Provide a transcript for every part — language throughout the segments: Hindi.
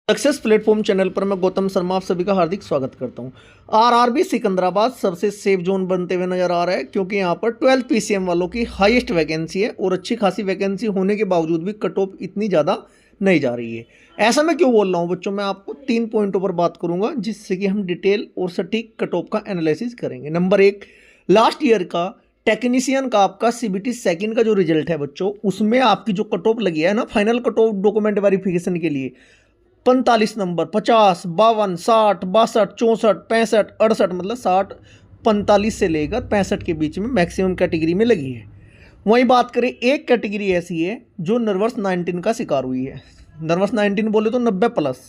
सक्सेस प्लेटफॉर्म चैनल पर मैं गौतम शर्मा आप सभी का हार्दिक स्वागत करता हूं। आरआरबी सिकंदराबाद सबसे सेफ जोन बनते हुए नजर आ रहा है, क्योंकि यहां पर 12 पीसीएम वालों की हाईएस्ट वैकेंसी है और अच्छी खासी वैकेंसी होने के बावजूद भी कट ऑफ इतनी ज़्यादा नहीं जा रही है। ऐसा मैं क्यों बोल रहा हूं बच्चों, मैं आपको 3 पॉइंटों पर बात करूंगा जिससे कि हम डिटेल और सटीक कट ऑफ का एनालिसिस करेंगे। नंबर 1, लास्ट ईयर का टेक्नीशियन का आपका सीबीटी सेकंड का जो रिजल्ट है बच्चों, उसमें आपकी जो कट ऑफ लगी है ना final cut off document verification के लिए 45 नंबर, 50, 52, 60, 62, 64, 65, 68, मतलब 60, 45 से लेकर 65 के बीच में मैक्सिमम कैटेगरी में लगी है। वहीं बात करें, एक कैटेगरी ऐसी है जो नर्वस 19 का शिकार हुई है। नर्वस 19 बोले तो 90 प्लस।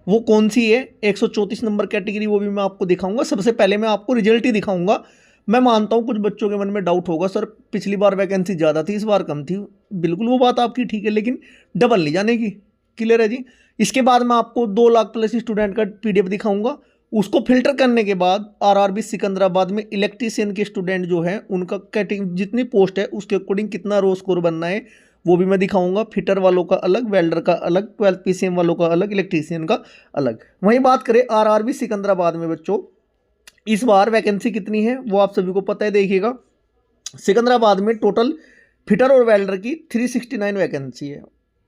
वो कौन सी है? 134 नंबर कैटेगरी, वो भी मैं आपको दिखाऊंगा। सबसे पहले मैं आपको रिजल्ट ही दिखाऊंगा। मैं मानता हूं कुछ बच्चों के मन में डाउट होगा, सर पिछली बार वैकेंसी ज़्यादा थी इस बार कम थी। बिल्कुल वो बात आपकी ठीक है, लेकिन डबल नहीं जाने की। क्लियर है जी। इसके बाद मैं आपको 2 लाख प्लस स्टूडेंट का पीडीएफ दिखाऊंगा। उसको फिल्टर करने के बाद आरआरबी सिकंदराबाद में इलेक्ट्रीशियन के स्टूडेंट जो है उनका कैटेगरी जितनी पोस्ट है उसके अकॉर्डिंग कितना रो स्कोर बनना है वो भी मैं दिखाऊंगा। फिटर वालों का अलग, वेल्डर का अलग, 12 पीसीएम वालों का अलग, इलेक्ट्रीशियन का अलग। वहीं बात करें आरआरबी सिकंदराबाद में बच्चों, इस बार वैकेंसी कितनी है वो आप सभी को पता है। देखिएगा, सिकंदराबाद में टोटल फिटर और वेल्डर की 369 वैकेंसी है।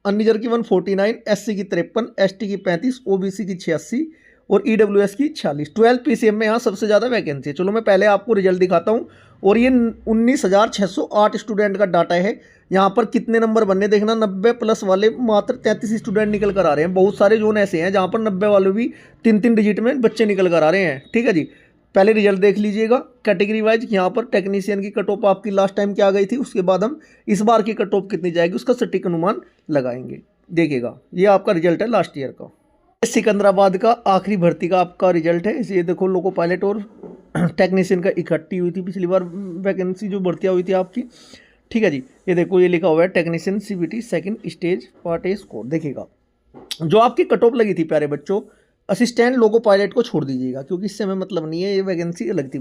अनरिजर्व की 149, एससी की 53, एसटी की 35, ओबीसी की 86 और ईडब्ल्यूएस की 46। 12 पीसीएम में यहाँ सबसे ज़्यादा वैकेंसी है। चलो मैं पहले आपको रिजल्ट दिखाता हूँ। और ये 19,608 स्टूडेंट का डाटा है। यहाँ पर कितने नंबर बनने देखना, 90 प्लस वाले मात्र 33 स्टूडेंट निकल कर आ रहे हैं। बहुत सारे जोन ऐसे हैं जहाँ पर 90 वाले भी 3-3 डिजिट में बच्चे निकल कर आ रहे हैं। ठीक है जी। पहले रिजल्ट देख लीजिएगा कैटेगरी वाइज। यहाँ पर टेक्नीशियन की कट ऑफ आपकी लास्ट टाइम क्या गई थी, उसके बाद हम इस बार की कट ऑफ कितनी जाएगी उसका सटीक अनुमान लगाएंगे। देखिएगा, ये आपका रिजल्ट है लास्ट ईयर का। सिकंदराबाद का आखिरी भर्ती का आपका रिजल्ट है। ये देखो, लोको पायलट और टेक्नीशियन का इकट्ठी हुई थी पिछली बार वैकेंसी जो भर्तियाँ हुई थी आपकी। ठीक है जी। ये देखो, ये लिखा हुआ है technician CBT second stage part A score. देखिएगा, जो आपकी कट ऑफ लगी थी प्यारे बच्चों, असिस्टेंट लोको पायलट को छोड़ दीजिएगा क्योंकि इससे हमें मतलब नहीं है। ये वैकेंसी अलग थी,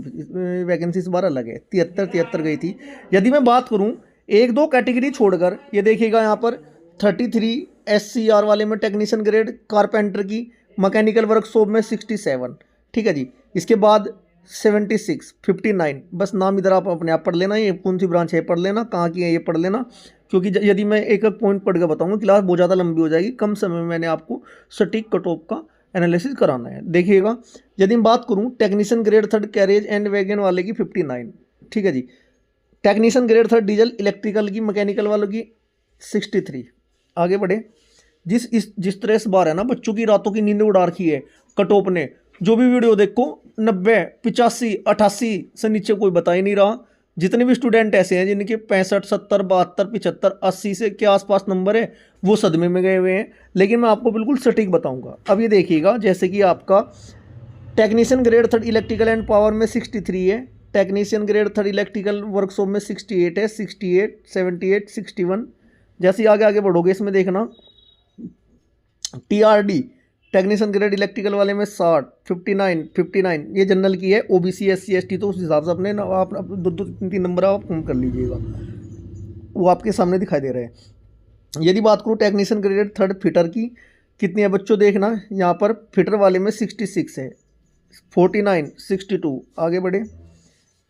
वैकेंसी इस बार अलग है। 73 गई थी। यदि मैं बात करूं 1-2 कैटेगरी छोड़कर, ये देखिएगा यहाँ पर 33 एससीआर वाले में टेक्नीशियन ग्रेड कारपेंटर की, मैकेनिकल वर्कशॉप में 67। ठीक है जी। इसके बाद 76, 59, बस नाम इधर आप अपने आप पढ़ लेना। ये कौन सी ब्रांच है पढ़ लेना, कहाँ की है ये पढ़ लेना, क्योंकि यदि मैं एक एक पॉइंट पढ़ के बताऊंगा क्लास बहुत ज़्यादा लंबी हो जाएगी। कम समय में मैंने आपको सटीक कट ऑफ का एनालिसिस कराना है। देखिएगा, यदि मैं बात करूं technician grade 3 carriage and wagon वाले की 59। ठीक है जी। टेक्नीशियन ग्रेड 3 डीजल इलेक्ट्रिकल की, मैकेनिकल वालों की 63। आगे बढ़े। जिस तरह इस बार है ना बच्चों की रातों की नींद उड़ा रखी है कट ऑफ ने। जो भी वीडियो देखो 90, 85, 88 से नीचे कोई बता ही नहीं रहा। जितने भी स्टूडेंट ऐसे हैं जिनके 65, 70, 72, 75, 80 से के आसपास नंबर है, वो सदमे में गए हुए हैं। लेकिन मैं आपको बिल्कुल सटीक बताऊंगा। अब ये देखिएगा, जैसे कि आपका technician grade 3 electrical and power में 63 है, टेक्नीशियन ग्रेड 3 इलेक्ट्रिकल वर्कशॉप में 68 है, 68, 78, 61। जैसे ही आगे आगे बढ़ोगे इसमें देखना, टीआरडी टेक्नीशियन ग्रेड इलेक्ट्रिकल वाले में 60, 59, 59। ये जनरल की है। ओबीसी, एससी, एसटी तो उस हिसाब से अपने आप 2-3 नंबर आप कम कर लीजिएगा, वो आपके सामने दिखाई दे रहे हैं। यदि बात करूँ टेक्नीशियन ग्रेड 3 फिटर की, कितनी है बच्चों देखना, यहाँ पर फिटर वाले में 66 है, 49, 62। आगे बढ़े।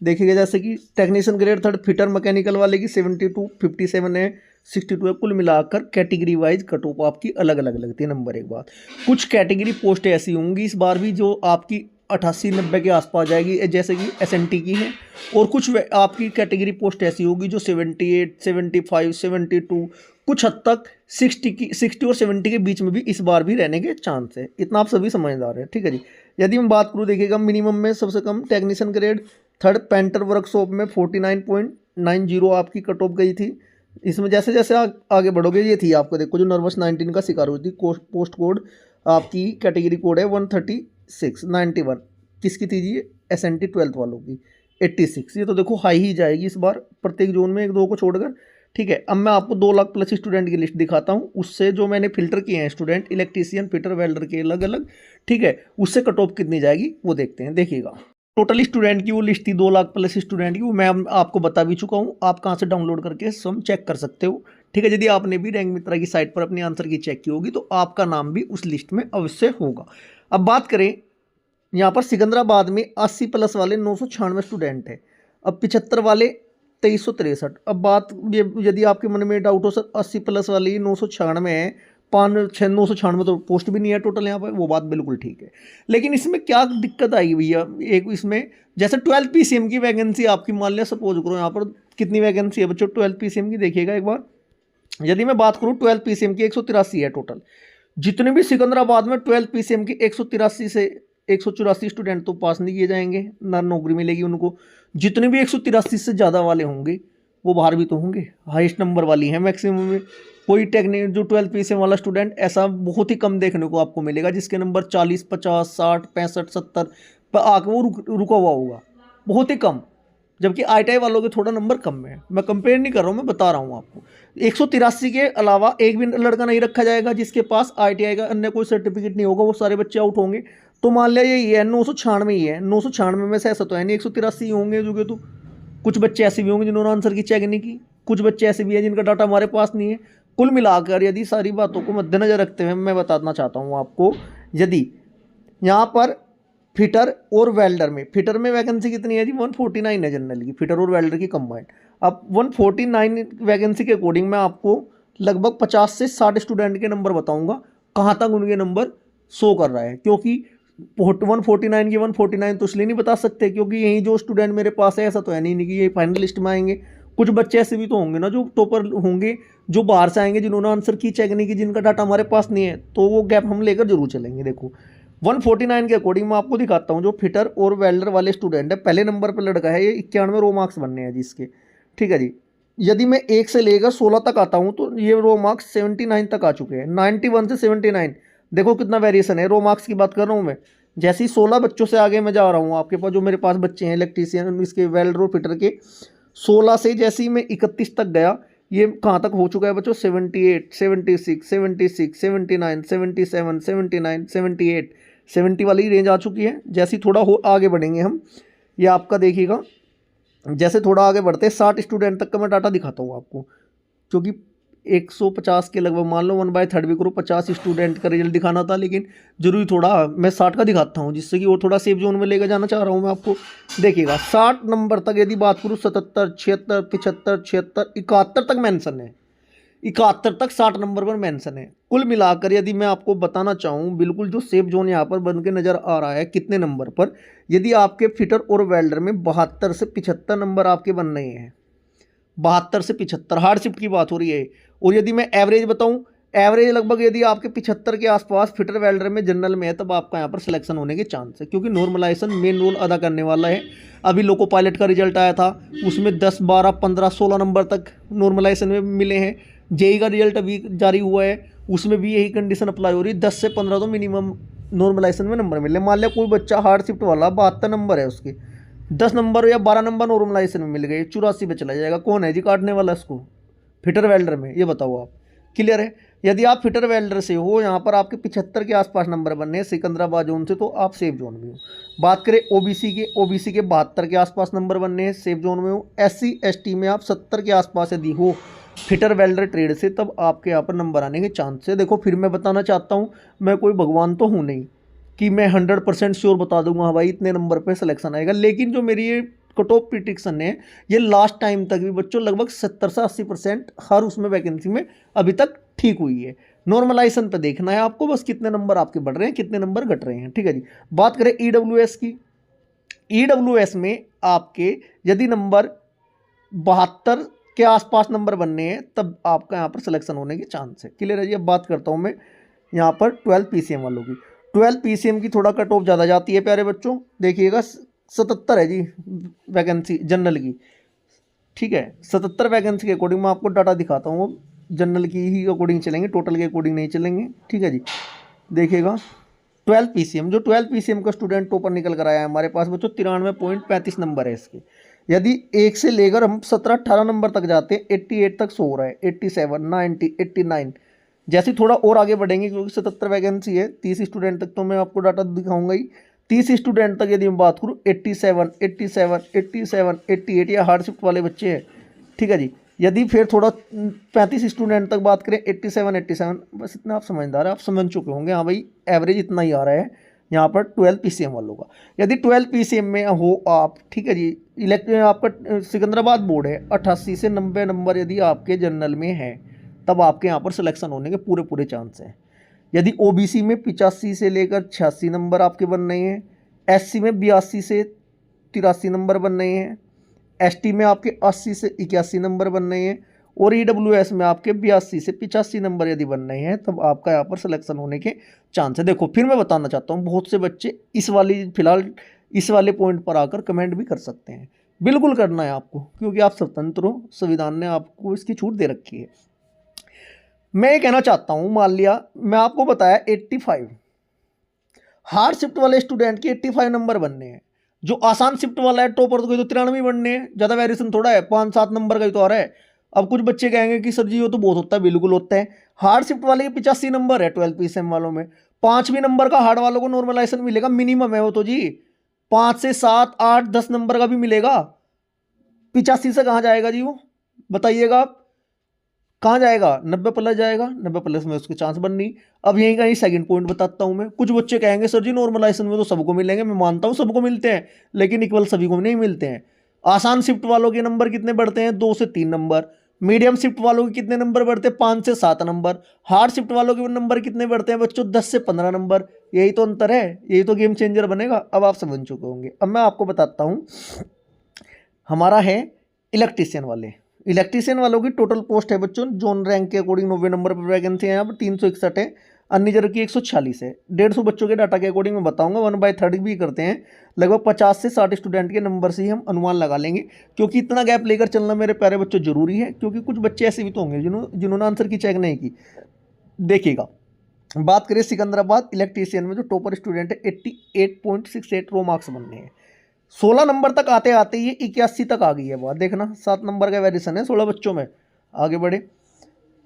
देखिएगा, जैसे कि टेक्नीशियन ग्रेड 3 फिटर मैकेनिकल वाले की 72, 57 है, 62 है। कुल मिलाकर कैटेगरी वाइज कट ऑफ आपकी अलग अलग लगती है। नंबर एक बात, कुछ कैटेगरी पोस्ट ऐसी होंगी इस बार भी जो आपकी 88-90 के आसपास जाएगी, जैसे कि एसएनटी की है। और कुछ आपकी कैटेगरी पोस्ट ऐसी होगी जो 78, 75, 72, कुछ हद तक 60 और 70 के बीच में भी इस बार भी रहने के चांस है। इतना आप सभी समझदार हैं। ठीक है जी। यदि मैं बात करूँ, देखिएगा, मिनिमम में सबसे कम टेक्नीशियन ग्रेड 3 पेंटर वर्कशॉप में 49.90 आपकी कट ऑफ गई थी। इसमें जैसे जैसे आगे बढ़ोगे, ये थी आपको देखो जो नर्वस 19 का शिकार हुई थी। पोस्ट कोड आपकी कैटेगरी कोड है 13691। किसकी थी जी? एसएनटी 12th वालों की 86। ये तो देखो हाई ही जाएगी इस बार प्रत्येक जोन में, 1-2 को छोड़कर। ठीक है। अब मैं आपको 2 लाख प्लस स्टूडेंट की लिस्ट दिखाता हूँ। उससे जो मैंने फिल्टर किए हैं स्टूडेंट, इलेक्ट्रीशियन, फिटर, वेल्डर के अलग अलग, ठीक है, उससे कट ऑफ कितनी जाएगी वो देखते हैं। देखिएगा, टोटल स्टूडेंट की वो लिस्ट थी 2 लाख प्लस स्टूडेंट की, वो मैं आपको बता भी चुका हूँ। आप कहाँ से डाउनलोड करके सम चेक कर सकते हो। ठीक है। यदि आपने भी रैंक मित्रा की साइट पर अपने आंसर की चेक की होगी तो आपका नाम भी उस लिस्ट में अवश्य होगा। अब बात करें यहाँ पर सिकंदराबाद में 80 प्लस वाले 996 स्टूडेंट हैं। अब 75 वाले 2363। अब बात यदि आपके मन में डाउट हो सर 80 प्लस वाली 996 है, 996 तो पोस्ट भी नहीं है टोटल यहाँ पर, वो बात बिल्कुल ठीक है। लेकिन इसमें क्या दिक्कत आएगी भैया, एक इसमें जैसे 12 PCM की वैकेंसी आपकी मान लिया, सपोज करो यहाँ पर कितनी वैकेंसी है बच्चों 12 PCM की, देखिएगा एक बार। यदि मैं बात करूँ 12 PCM की 183 है टोटल। जितने भी सिकंदराबाद में 12 PCM की 183 से 184 स्टूडेंट तो पास नहीं किए जाएंगे, ना नौकरी मिलेगी उनको। जितने भी 183 से ज़्यादा वाले होंगे वो बाहर भी तो होंगे, हाईएस्ट नंबर वाली हैं मैक्सिमम में। कोई टेक्निक जो 12 PCM वाला स्टूडेंट ऐसा बहुत ही कम देखने को आपको मिलेगा जिसके नंबर 40, 50, 60, 65, 70 पर आके वो रुका हुआ होगा, बहुत ही कम। जबकि ITI वालों के थोड़ा नंबर कम है। मैं कंपेयर नहीं कर रहा हूँ, मैं बता रहा हूँ आपको। 183 के अलावा एक भी लड़का नहीं रखा जाएगा जिसके पास ITI का अन्य कोई सर्टिफिकेट नहीं होगा, वो सारे बच्चे आउट होंगे। तो मान लिया ये है 996 ही है, 996 में से ऐसा तो है नहीं 183 होंगे जो कि, तो कुछ बच्चे ऐसे भी होंगे जिन्होंने आंसर की चेक नहीं की, कुछ बच्चे ऐसे भी हैं जिनका डाटा हमारे पास नहीं है। कुल मिलाकर यदि सारी बातों को मद्देनजर रखते हुए मैं बताना चाहता हूँ आपको, यदि यहाँ पर फिटर और वेल्डर में, फिटर में वैकेंसी कितनी है जी 149 है जनरल की, फिटर और वेल्डर की कंबाइंड। अब 149 वैकेंसी के अकॉर्डिंग मैं आपको लगभग 50 से 60 स्टूडेंट के नंबर बताऊंगा कहाँ तक उनके नंबर शो कर रहा है। क्योंकि 149 की 149 तो इसलिए नहीं बता सकते क्योंकि यही जो स्टूडेंट मेरे पास है ऐसा तो है नहीं कि ये फाइनल लिस्ट में आएंगे। कुछ बच्चे ऐसे भी तो होंगे ना जो टॉपर होंगे, जो बाहर से आएंगे जिन्होंने आंसर की चेक नहीं की, जिनका डाटा हमारे पास नहीं है, तो वो गैप हम लेकर जरूर चलेंगे। देखो 149 के अकॉर्डिंग मैं आपको दिखाता हूँ जो फिटर और वेल्डर वाले स्टूडेंट है, पहले नंबर पर लड़का है, ये 91 रो मार्क्स बनने हैं जिसके, ठीक है जी। यदि मैं 1 से लेकर 16 तक आता हूँ तो ये रो मार्क्स 79 तक आ चुके हैं, 91 से 79। देखो कितना वेरिएशन है, रो मार्क्स की बात कर रहा हूँ मैं। जैसे ही 16 बच्चों से आगे मैं जा रहा हूँ आपके पास, जो मेरे पास बच्चे हैं इलेक्ट्रीशियन इसके वेल्डर और फिटर के, 16 से जैसे ही मैं 31 तक गया, ये कहाँ तक हो चुका है बच्चों 78, 76, 76, 79, 77, 79, 78, 70 वाली रेंज आ चुकी है। जैसे ही थोड़ा हो आगे बढ़ेंगे हम, ये आपका देखिएगा जैसे थोड़ा आगे बढ़ते 60 स्टूडेंट तक का मैं डाटा दिखाता हूँ आपको, क्योंकि 150 के लगभग मान लो 1/3 भी करो 50 स्टूडेंट का रिजल्ट दिखाना था, लेकिन जरूरी थोड़ा मैं 60 का दिखाता हूँ जिससे कि वो थोड़ा सेफ जोन में लेकर जाना चाह रहा हूँ मैं आपको। देखिएगा 60 नंबर तक यदि बात करूँ 77, 76, 75, 76, 71 तक मेंशन है, 71 तक 60 नंबर पर मेंशन है। कुल मिलाकर यदि मैं आपको बताना चाहूँ बिल्कुल जो सेफ जोन यहाँ पर बन के नज़र आ रहा है कितने नंबर पर, यदि आपके फिटर और वेल्डर में 72 से 75 नंबर आपके बन रहे हैं, 72 से 75 हार्ड शिफ्ट की बात हो रही है। और यदि मैं एवरेज बताऊं, एवरेज लगभग यदि आपके 75 के आसपास फिटर वेल्डर में जनरल में है, तब आपका यहाँ पर सिलेक्शन होने के चांस है, क्योंकि नॉर्मलाइजेशन मेन रोल अदा करने वाला है। अभी लोको पायलट का रिजल्ट आया था, उसमें 10, 12, 15, 16 नंबर तक नॉर्मलाइजेशन में मिले हैं। जेई का रिजल्ट अभी जारी हुआ है, उसमें भी यही कंडीशन अप्लाई हो रही है, 10 से 15 तो मिनिमम नॉर्मलाइजेशन में नंबर मिले। मान लिया कोई बच्चा हार्ड शिफ्ट वाला 72 नंबर है, उसके 10 नंबर या 12 नंबर नॉर्मलाइजेशन में मिल गए, 84 पे चला जाएगा। कौन है जी काटने वाला इसको, फिटर वेल्डर में, ये बताओ आप। क्लियर है। यदि आप फिटर वेल्डर से हो, यहाँ पर आपके 75 के आसपास नंबर बनने हैं सिकंदराबाद जोन से, तो आप सेफ जोन में हो। बात करें ओबीसी के, ओबीसी के 72 के आसपास नंबर बनने हैं, सेफ जोन में हो। SC ST में आप 70 के आसपास यदि हो फिटर वेल्डर ट्रेड से, तब आपके यहाँ पर नंबर आने के चांस है। देखो फिर मैं बताना चाहता हूँ, मैं कोई भगवान तो हूँ नहीं कि मैं 100% श्योर बता दूंगा हाँ भाई इतने नंबर पे सिलेक्शन आएगा, लेकिन जो मेरी ये कट ऑफ प्रिडिक्शन है, ये लास्ट टाइम तक भी बच्चों लगभग 70 से 80% हर उसमें वैकेंसी में अभी तक ठीक हुई है। नॉर्मलाइजेशन पे देखना है आपको बस, कितने नंबर आपके बढ़ रहे हैं, कितने नंबर घट रहे हैं, ठीक है जी। बात करें EWS की, EWS में आपके यदि नंबर 72 के आसपास नंबर बनने हैं, तब आपका यहाँ पर सिलेक्शन होने के चांस है। क्लियर है जी। अब बात करता हूँ मैं यहाँ पर 12 PCM वालों की। 12 PCM की थोड़ा कट ऑफ ज़्यादा जाती है प्यारे बच्चों, देखिएगा 77 है जी वैकेंसी जनरल की, ठीक है। 77 वैकेंसी के अकॉर्डिंग मैं आपको डाटा दिखाता हूँ, जनरल की ही अकॉर्डिंग चलेंगे, टोटल के अकॉर्डिंग नहीं चलेंगे, ठीक है जी। देखिएगा 12 PCM, जो 12 PCM का स्टूडेंट टॉपर निकल कर आया है हमारे पास बच्चों, 93.35 नंबर है इसके। यदि 1 से लेकर हम 17-18 नंबर तक जाते हैं, 88 तक सो रहा है, 87, 90, 89। जैसे थोड़ा और आगे बढ़ेंगे, क्योंकि 77 वैकेंसी है, 30 स्टूडेंट तक तो मैं आपको डाटा दिखाऊंगा ही। 30 स्टूडेंट तक यदि मैं बात करूँ 87, 87, 87, 88 या हार्ड शिफ्ट वाले बच्चे हैं, ठीक है जी। यदि फिर थोड़ा 35 स्टूडेंट तक बात करें 87, बस इतना आप समझदार है, आप समझ चुके होंगे हाँ भाई एवरेज इतना ही आ रहा है यहाँ पर 12 पीसीएम वालों का। यदि 12 पीसीएम में हो आप, ठीक है जी, आपका सिकंदराबाद बोर्ड है, 88 से 90 नंबर यदि आपके जनरल में है तब आपके यहाँ पर सिलेक्शन होने के पूरे पूरे चांस हैं। यदि ओबीसी में 85 से लेकर 86 नंबर आपके बन रहे हैं, एससी में 82 से 83 नंबर बन रहे हैं, एसटी में आपके 80 से 81 नंबर बन रहे हैं और ईडब्ल्यूएस में आपके 82 से 85 नंबर यदि बन रहे हैं तब आपका यहाँ पर सिलेक्शन होने के चांस है। देखो फिर मैं बताना चाहता हूँ, बहुत से बच्चे फिलहाल इस वाले पॉइंट पर आकर कमेंट भी कर सकते हैं। बिल्कुल करना है आपको, क्योंकि आप स्वतंत्र हो, संविधान ने आपको इसकी छूट दे रखी है। मैं ये कहना चाहता हूँ, मान लिया मैं आपको बताया 85 हार्ड शिफ्ट वाले स्टूडेंट के 85 नंबर बनने हैं, जो आसान शिफ्ट वाला है टॉपर तो कोई तो 93 बनने हैं, ज़्यादा वेरिएशन थोड़ा है, 5-7 नंबर का ही तो आ रहा है। अब कुछ बच्चे कहेंगे कि सर जी वो तो बहुत होता है, बिल्कुल होता है। हार्ड शिफ्ट वाले के 85 नंबर है 12 पीसीएम वालों में, 5 भी नंबर का हार्ड वालों को नॉर्मलाइजेशन मिलेगा, मिनिमम है वो तो जी, 5 से 7, 8, 10 नंबर का भी मिलेगा। 85 से कहाँ जाएगा जी वो, बताइएगा आप, कहाँ जाएगा? 90 प्लस जाएगा, 90 प्लस में उसके चांस बन नहीं। अब यहीं का ही सेकंड पॉइंट बताता हूँ मैं। कुछ बच्चे कहेंगे सर जी नॉर्मलाइजेशन में तो सबको मिलेंगे, मैं मानता हूँ सबको मिलते हैं, लेकिन इक्वल सभी को नहीं मिलते हैं। आसान शिफ्ट वालों के नंबर कितने बढ़ते हैं? 2 से 3 नंबर। मीडियम शिफ्ट वालों के कितने नंबर बढ़ते हैं? 5 से 7 नंबर। हार्ड शिफ्ट वालों के नंबर कितने बढ़ते हैं बच्चों? 10 से 15 नंबर। यही तो अंतर है, यही तो गेम चेंजर बनेगा। अब आप समझ चुके होंगे। अब मैं आपको बताता हूँ, हमारा है इलेक्ट्रीशियन वालों की टोटल पोस्ट है बच्चों, जोन रैंक के अकॉर्डिंग 90 नंबर पर वैकेंसी है यहाँ पर, 361 है, अन्य जगह की 146 है। 150 बच्चों के डाटा के अकॉर्डिंग मैं बताऊंगा, 1/3 भी करते हैं, लगभग 50 से 60 स्टूडेंट के नंबर से ही हम अनुमान लगा लेंगे, क्योंकि इतना गैप लेकर चलना मेरे प्यारे बच्चों जरूरी है, क्योंकि कुछ बच्चे ऐसे भी तो होंगे जिन्होंने आंसर की चेक नहीं की। देखिएगा, बात करें सिकंदराबाद इलेक्ट्रीशियन में जो टॉपर स्टूडेंट है 88.68 रो मार्क्स बनने हैं। 16 नंबर तक आते आते ये 81 तक आ गई है बात, देखना 7 नंबर का वेरिएशन है 16 बच्चों में। आगे बढ़े,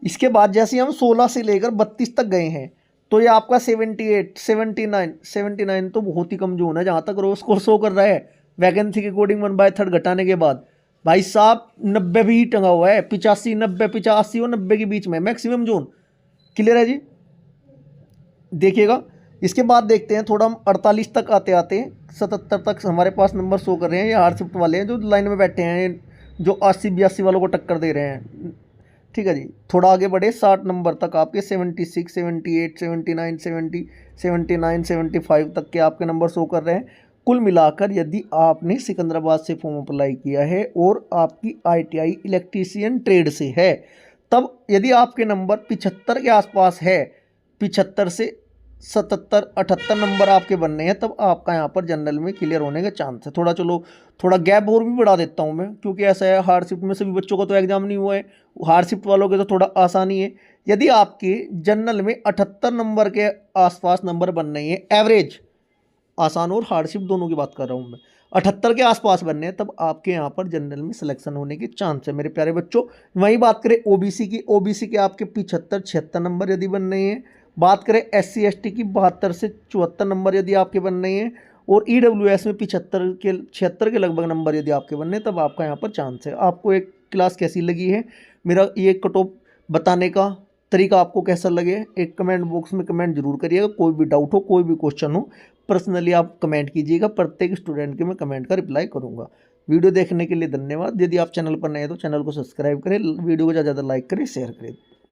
इसके बाद जैसे हम 16 से लेकर 32 तक गए हैं तो ये आपका 78, 79 तो बहुत ही कम जोन है जहाँ तक रो स्कोर शो कर रहा है वैकेंसी के अकॉर्डिंग 1/3 घटाने के बाद। भाई साहब 90 भी टंगा हुआ है, 85, 90, 85 और 90 के बीच में मैक्सिमम जोन। क्लियर है जी? देखिएगा, इसके बाद देखते हैं थोड़ा हम 48 तक आते आते 77 तक हमारे पास नंबर शो कर रहे हैं। ये हार्ड शिफ्ट वाले हैं जो लाइन में बैठे हैं, जो 80-82 वालों को टक्कर दे रहे हैं। ठीक है जी, थोड़ा आगे बढ़े 60 नंबर तक आपके 76, 78, 79, 70, 79, 75 तक के आपके नंबर शो कर रहे हैं। कुल मिलाकर यदि आपने सिकंदराबाद से फॉर्म अप्लाई किया है और आपकी ITI इलेक्ट्रीशियन ट्रेड से है, तब यदि आपके नंबर 75 के आसपास है, 75 से 77, 78 नंबर आपके बनने हैं, तब आपका यहाँ पर जनरल में क्लियर होने के चांस है। थोड़ा गैप और भी बढ़ा देता हूँ मैं, क्योंकि ऐसा है हार्ड शिफ्ट में सभी बच्चों को तो एग्जाम नहीं हुआ है, हार्ड शिफ्ट वालों के तो थोड़ा आसानी है। यदि आपके जनरल में 78 नंबर के आसपास नंबर बन रहे हैं, एवरेज आसान और हार्ड शिफ्ट दोनों की बात कर रहा हूँ मैं, 78 के आसपास बनने हैं, तब आपके यहाँ पर जनरल में सिलेक्शन होने के चांस है मेरे प्यारे बच्चों। वहीं बात करें ओबीसी की, ओबीसी के आपके 75, 76 नंबर यदि बन रहे हैं। बात करें SC ST की 72 से 74 नंबर यदि आपके बन रहे हैं, और EWS में 76 के लगभग नंबर यदि आपके बनने हैं, तब आपका यहाँ पर चांस है। आपको एक क्लास कैसी लगी है, मेरा ये कट ऑफ बताने का तरीका आपको कैसा लगे, एक कमेंट बॉक्स में कमेंट जरूर करिएगा। कोई भी डाउट हो, कोई भी क्वेश्चन हो, पर्सनली आप कमेंट कीजिएगा, प्रत्येक स्टूडेंट के मैं कमेंट का रिप्लाई करूँगा। वीडियो देखने के लिए धन्यवाद। यदि आप चैनल पर नए हैं तो चैनल को सब्सक्राइब करें, वीडियो को ज़्यादा लाइक करें, शेयर करें।